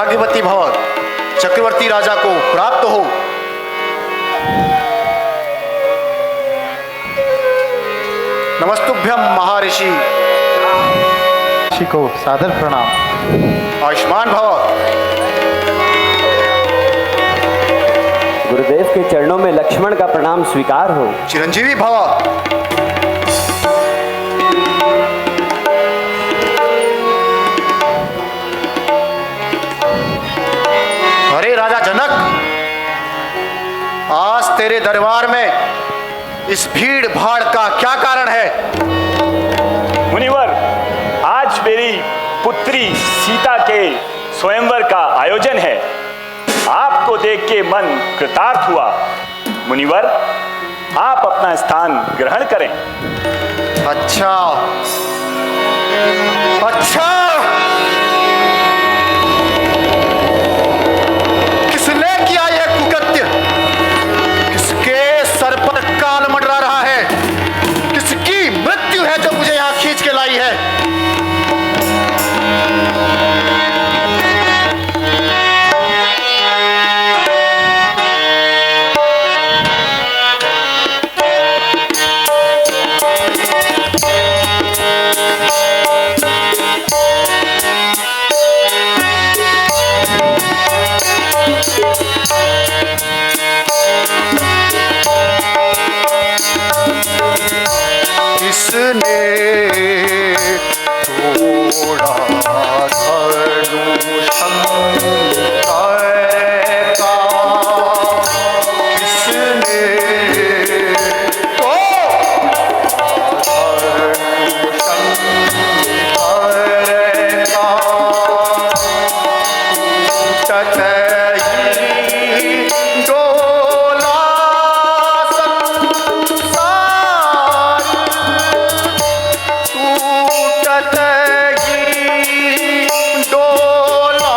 भाग्यवती भव, चक्रवर्ती राजा को प्राप्त हो। नमस्तुभ्यम महर्षि। ऋषि को सादर प्रणाम। आयुष्मान भव। गुरुदेव के चरणों में लक्ष्मण का प्रणाम स्वीकार हो। चिरंजीवी भव। अरे राजा जनक, आज तेरे दरबार में इस भीड़ भाड़ का क्या कारण है? मुनिवर, आज मेरी पुत्री सीता के स्वयंवर का आयोजन है। आपको देख के मन कृतार्थ हुआ। मुनिवर, आप अपना स्थान ग्रहण करें। अच्छा अच्छा, किसने किया यह कुकृत्य? किसके सर पर काल मंडरा रहा है? किसकी मृत्यु है जो मुझे यहां खींच के लाई है? किसने तोड़ा धनुष शंकर का? किसने तोड़ा धनुष शंकर का? टूटत ही डोला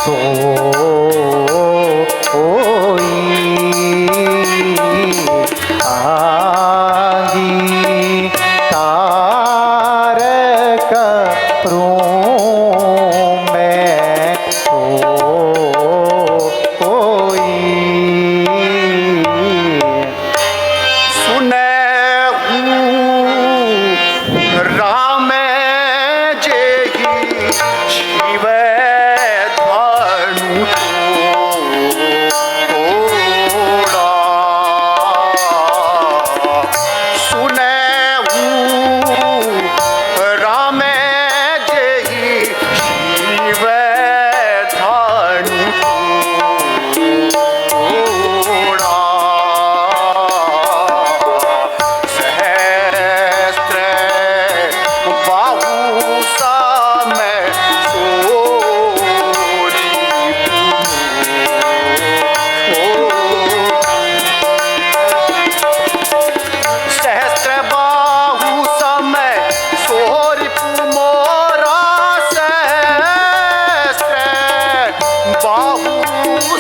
आगी तारक रूम में सुने राम जेहि शिव धनु तोड़ा। सुने राम जेहि शिव धनु तोड़ा। सहस्त्र बाहु समय सोरी सहस्त्र बाहु समय सोरी मोरा। सहस्त्र बाहु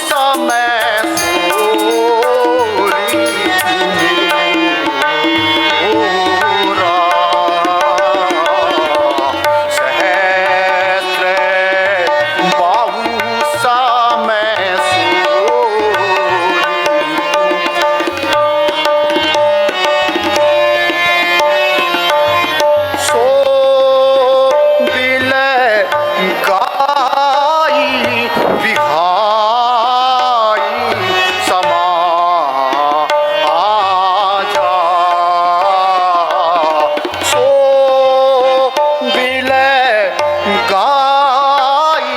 समय सोरी मोरा। सहस्त्र बाहु समय सो बिल गाई बिहाई समा आजा। सो बिल गाई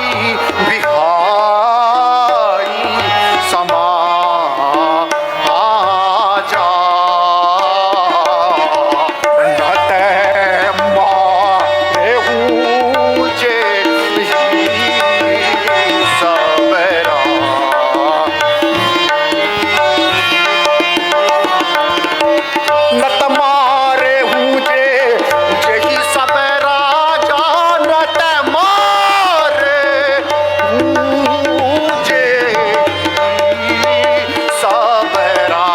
बिहाई समा आजा। नत मारे ऊँचे सबरा। नत मारे ऊँचे जही सबरा जानत मारे ऊँचे सबरा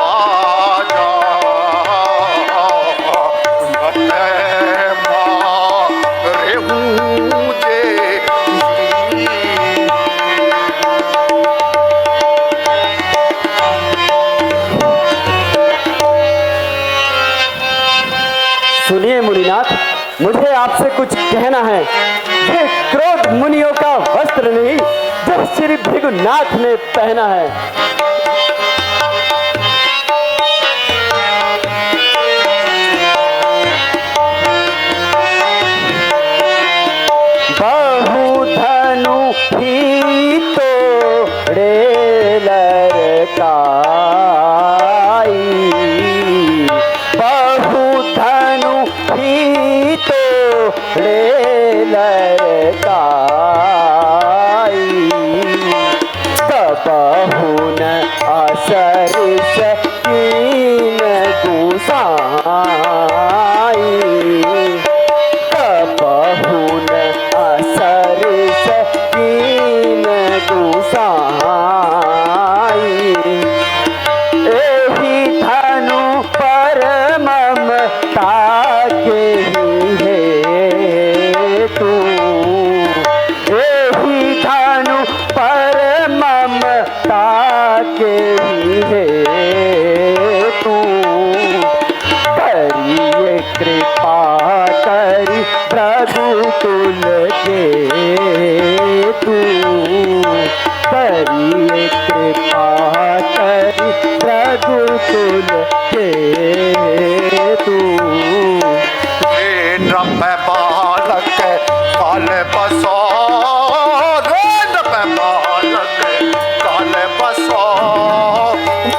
आजा। नत मारे ऊँचे सुनिए मुनिनाथ, मुझे आपसे कुछ कहना है। ये क्रोध मुनियों का वस्त्र नहीं जो श्री भृगुनाथ ने पहना है। बहुधनु ही तोड़े लड़काई। बहुधनु ही तोड़े लड़काई। कबहु न असरिस कीन गुसाई। कबहु न असरिस कीन गुसाई। एहि धनु पर ममता के ही हेतु। एहि धनु पर ममता के ही हेतु। करिए कृपा करी रघुकुल के तू। करिए कृपा करी रघुकुल के तू। नप बालक काल बसो। नप बालक काल बसो।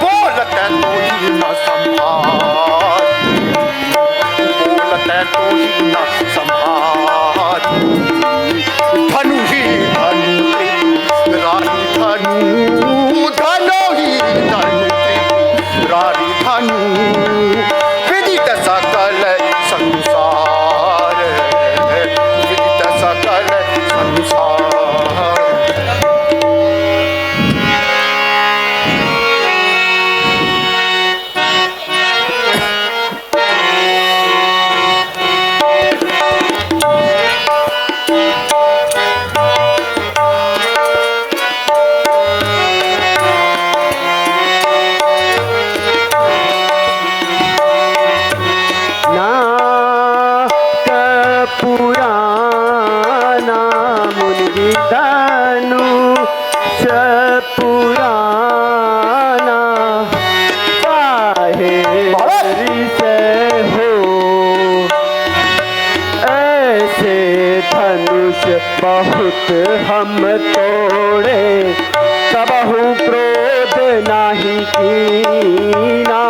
बोलत तू ही न संभाल। बोलत तू ही न संभाल। धनु ही धनु रानी धनु। धनु ही धनु रानी धनु। विदित सकल संसार। विदित सकल संसार। बहुत हम तोड़े, कबहू क्रोध नाही कीना।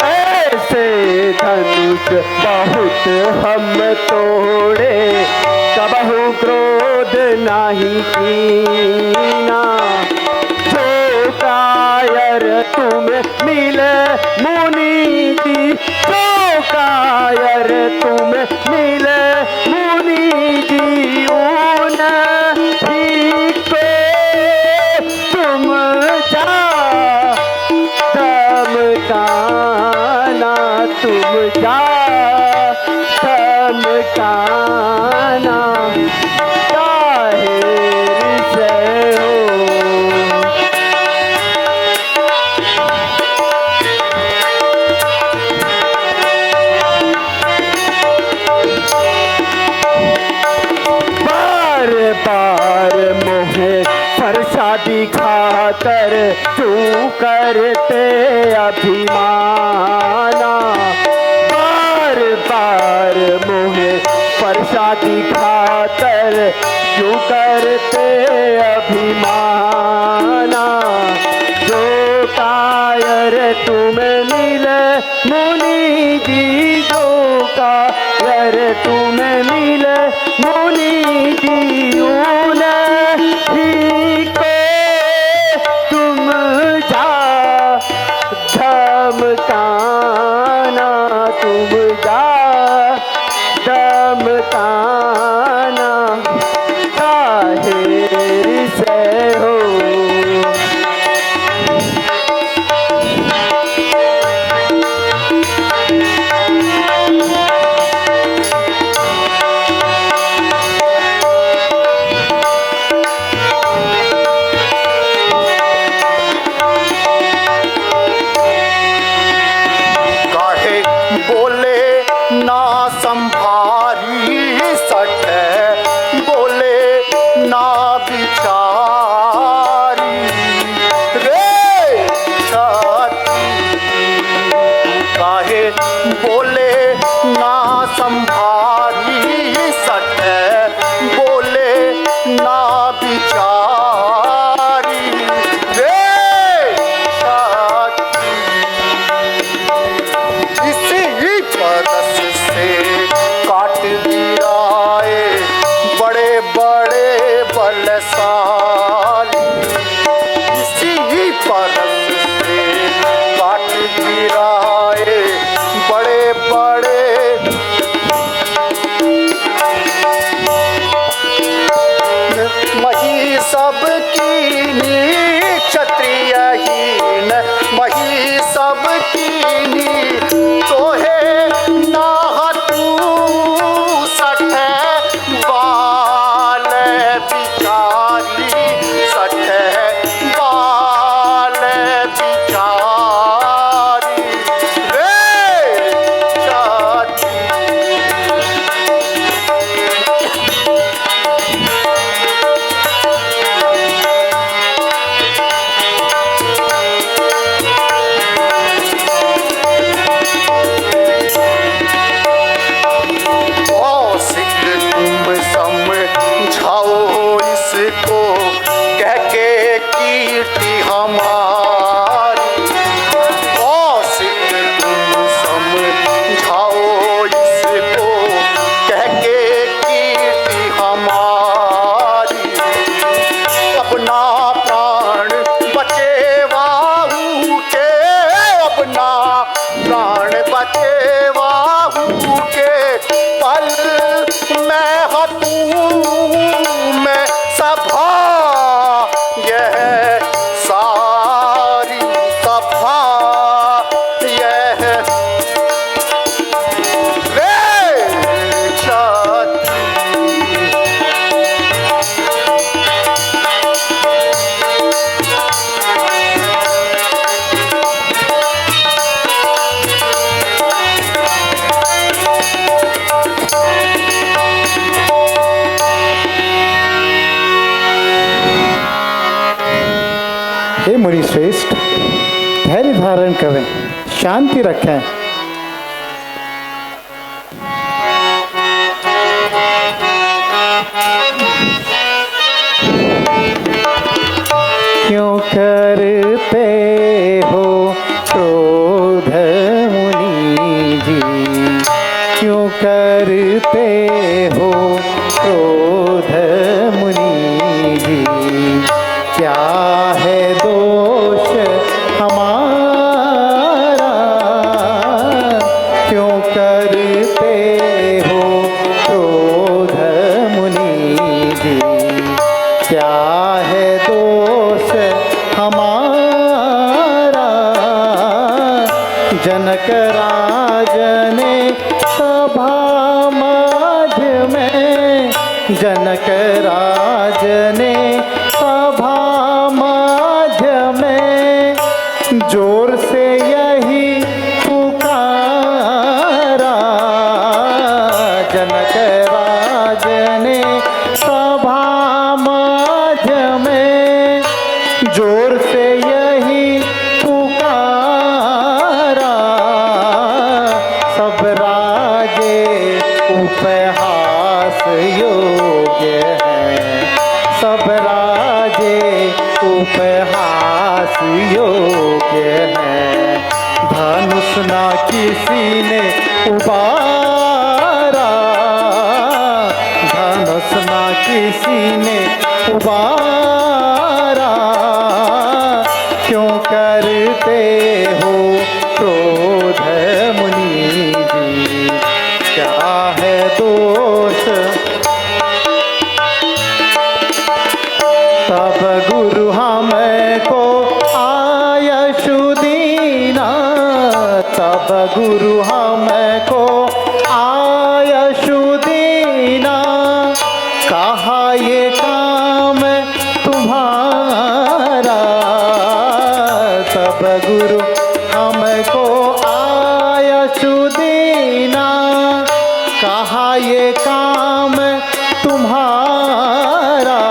ऐसे धनुष बहुत हम तोड़े, कबहू क्रोध नाही कीना। जो कायर तुम मिले मुनि जी, जो कायर तुम मिले मुनि जी, ऊन ही को तुम जा धमकाना, तुम जा धमकाना। जाहिर से हो बार मोहे फरसादी खातर तू करते अभिमाना। बार बार मोहे फरसादी खातर तू करते अभिमाना। जो कायर तुम मिले मुनि जी, जो कायर तुम मिले मुनि जी, ऊन ही को तुम जा धमकाना, तुम जा धमकाना। जाहिर से हो काहे बोले ना संभारी सठ, बोले ना बिचारी रे छाती। काहे बोले ना संभारी सठ, बोले ना बिचारी रे छाती। इसी परस से काट गिराए बड़े बड़े बलशाली। इसी परस से काट गिराए बड़े बड़े मही सबकी क्षत्रियहीन, मही सबकी तोहे ना तू सठ बाल बिचारी, सठ बाल बिचारी रे छाती। समझाओ इसको कह के कीर्ति हमारी। कौशिक तुम समझाओ इसको कह के कीर्ति हमारी। अपना प्राण बचे वाहू के, अपना प्राण बचे वाहू के, पल मैं मैं सभा यह सारी सभा यह रे छाती। हे मुनि श्रेष्ठ, धैर्य धारण करें, शांति रखें। है दोष हमारा। जनक राज ने सभा मध्य में, जनक राज ने सभा मध्य में जोर से यही पुकारा। जनक राज ने सभा मध्य में जोर से यही पुकारा। सब राजे उपहास योग्य हैं, सब राजे उपहास योग्य हैं। धनुष ना किसी ने उबारा, धनुष ना किसी ने उबारा। क्यों करते हो क्रोध मुनि जी, क्या है दोष। तब गुरु हमको आयशु दीना, तब गुरु हमको आयशु दीना। कहा ये काम तुम्हारा, तब गुरु हमको आयशु दीना। कहा ये काम तुम्हारा।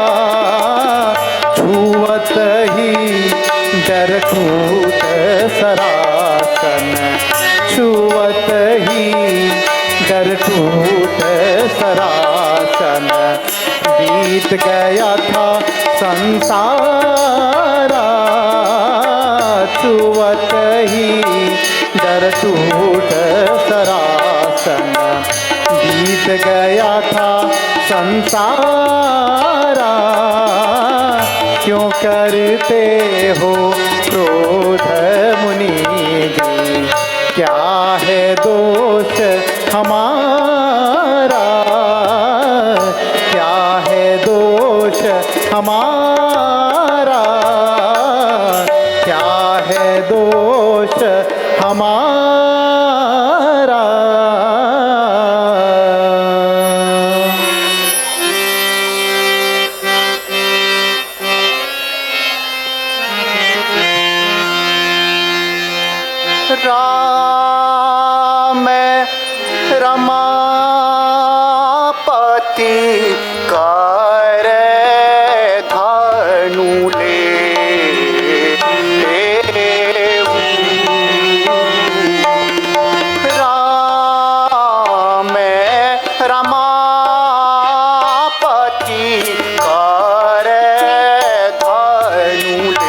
छुअत ही डर टूट सरासन, छुअत ही डर टूट सरासन। बीत गया था संसारा, छुअत ही डर टूट सरासन। बीत गया था संसारा। क्यों करते हो क्रोध मुनि जी, क्या है दोष हमारा। क्या है दोष हमारा, क्या है दोष हमारा। राम रमापति कर धनु ले, राम रमापति कर धनु ले।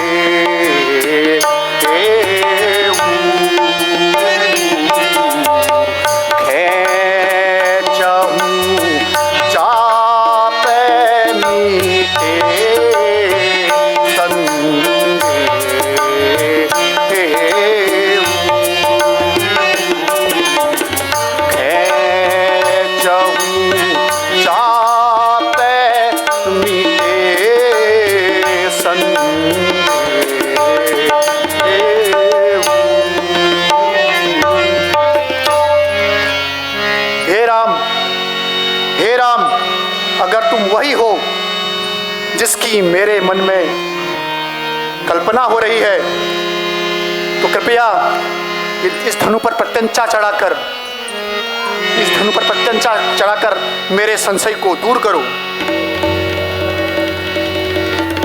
हे राम, अगर तुम वही हो जिसकी मेरे मन में कल्पना हो रही है तो कृपया इस धनु पर प्रत्यंचा चढ़ाकर, इस धनु पर प्रत्यंचा चढ़ाकर मेरे संशय को दूर करो।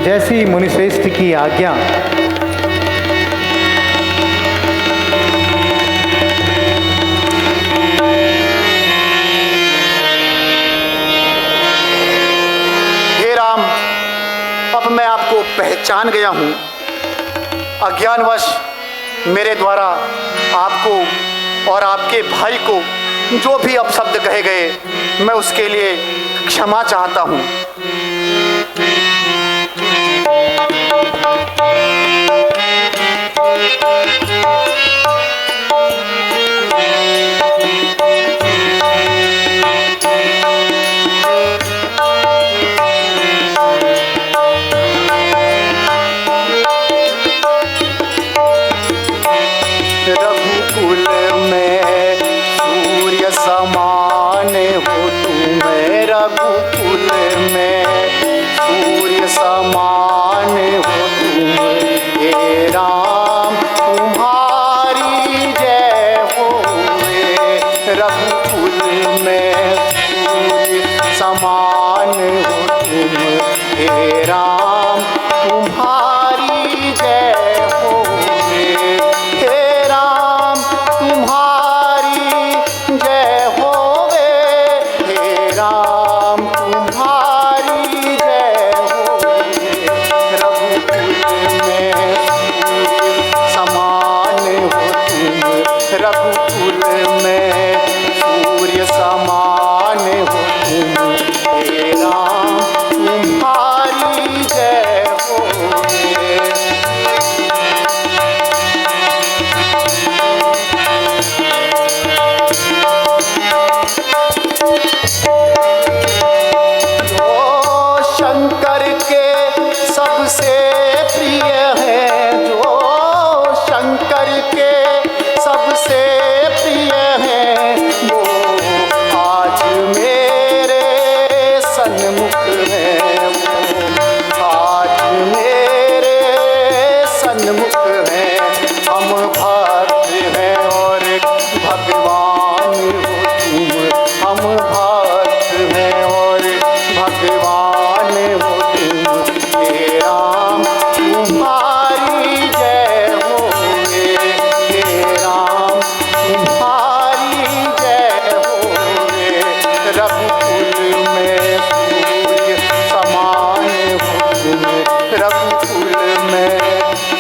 जैसी मुनिश्रेष्ठ की आज्ञा। अब मैं आपको पहचान गया हूँ। अज्ञानवश मेरे द्वारा आपको और आपके भाई को जो भी अपशब्द कहे गए, मैं उसके लिए क्षमा चाहता हूँ। तुम्हारी जय हो हे राम तुम्हारी जय होवे हे राम तुम्हारी जय होवे रघुकुल में समान हो तुम रघुकुल में सूर्य समान हो तुम हे राम तुम्हारी जय होवे जो शंकर के सबसे प्रिय है जो शंकर के सबसे प्रिय है वो आज मेरे सन्मुख है वो आज मेरे सन्मुख है हम भक्त हैं और भगवान हो तुम हम भक्त हैं और भगवान हो तुम हे राम तुम्हारी जय होवे हे राम तुम्हारी जय होवे रघुकुल में सूर्य समान हो तुम रघुकुल में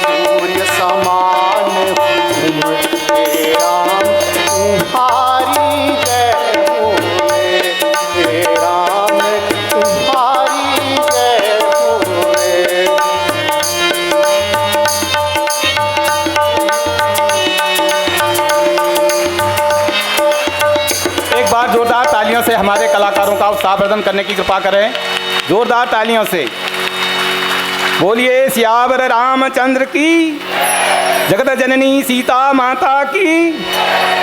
सूर्य समान हो तुम हे राम तुम्हारी जय होवे हे राम तुम्हारी जय होवे एक बार जोरदार तालियों से हमारे कलाकारों का उत्साहवर्धन करने की कृपा करें। जोरदार तालियों से बोलिए सियावर रामचंद्र की, जगत जननी सीता माता की,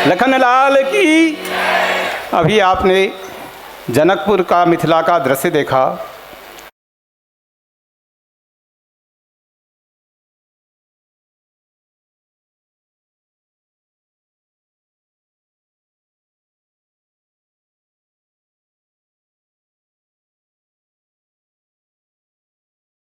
लखन लाल की। अभी आपने जनकपुर का मिथिला का दृश्य देखा।